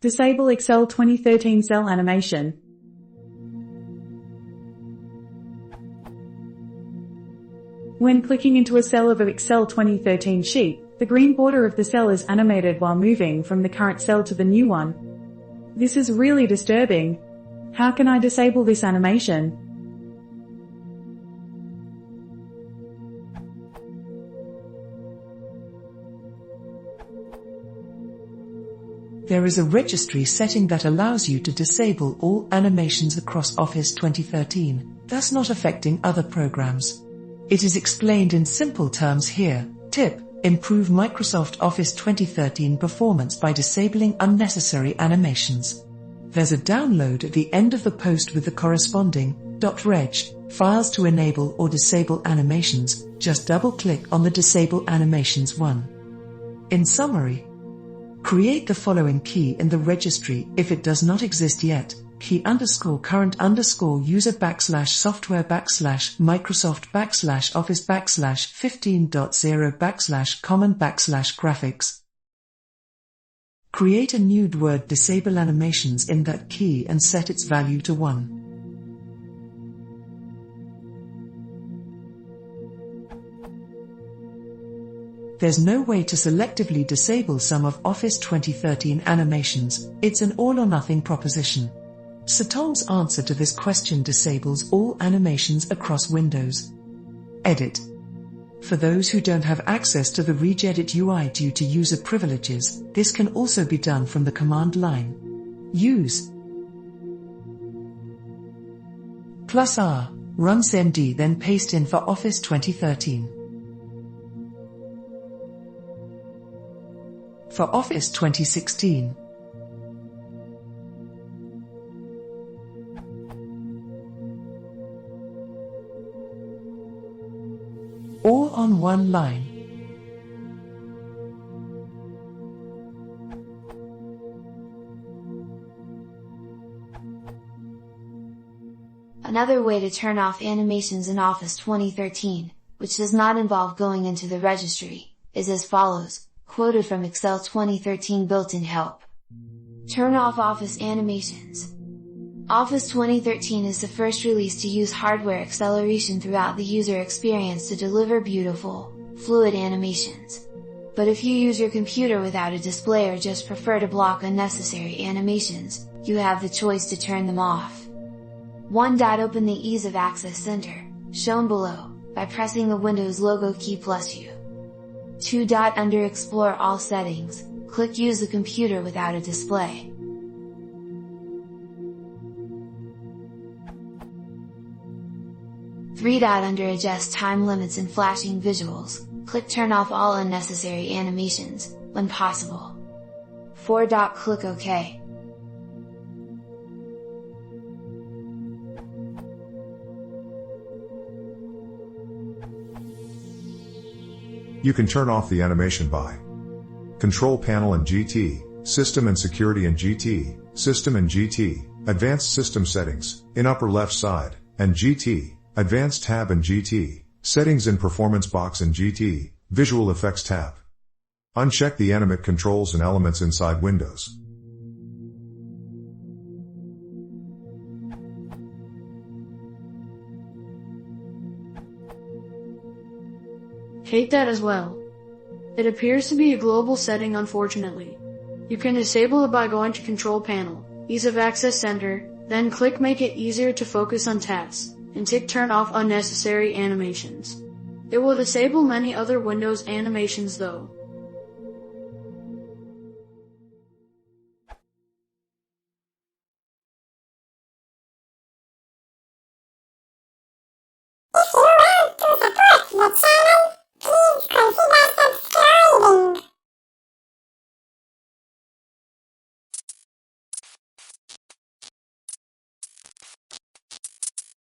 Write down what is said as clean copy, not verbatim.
Disable Excel 2013 cell animation. When clicking into a cell of an Excel 2013 sheet, the green border of the cell is animated while moving from the current cell to the new one. This is really disturbing. How can I disable this animation? There is a registry setting that allows you to disable all animations across Office 2013, thus not affecting other programs. It is explained in simple terms here. Tip: improve Microsoft Office 2013 performance by disabling unnecessary animations. There's a download at the end of the post with the corresponding .reg files to enable or disable animations. Just double-click on the Disable Animations one. In summary, create the following key in the registry if it does not exist yet: key_software/Microsoft/Office/15.0/common/graphics. Create a new word disable animations in that key and set its value to 1. There's no way to selectively disable some of Office 2013 animations. It's an all-or-nothing proposition. Satom's answer to this question disables all animations across Windows. Edit. For those who don't have access to the Regedit UI due to user privileges, this can also be done from the command line. Use +R, run cmd, then paste in for Office 2013. For Office 2016, all on one line. Another way to turn off animations in Office 2013, which does not involve going into the registry, is as follows, quoted from Excel 2013 built-in help. Turn off Office animations. Office 2013 is the first release to use hardware acceleration throughout the user experience to deliver beautiful, fluid animations. But if you use your computer without a display or just prefer to block unnecessary animations, you have the choice to turn them off. 1. Open the Ease of Access Center, shown below, by pressing the Windows logo key +U. 2. Under Explore All Settings, click Use the computer without a display. 3. Under Adjust Time Limits and Flashing Visuals, click Turn off all unnecessary animations, when possible. 4. Click OK. You can turn off the animation by Control Panel and GT, System and Security and GT, System and GT, Advanced System Settings, in upper left side, and GT, Advanced tab and GT, Settings in Performance box and GT, Visual Effects tab. Uncheck the animate controls and elements inside Windows. Hate that as well. It appears to be a global setting, unfortunately. You can disable it by going to Control Panel, Ease of Access Center, then click Make it easier to focus on tasks, and tick Turn off unnecessary animations. It will disable many other Windows animations though.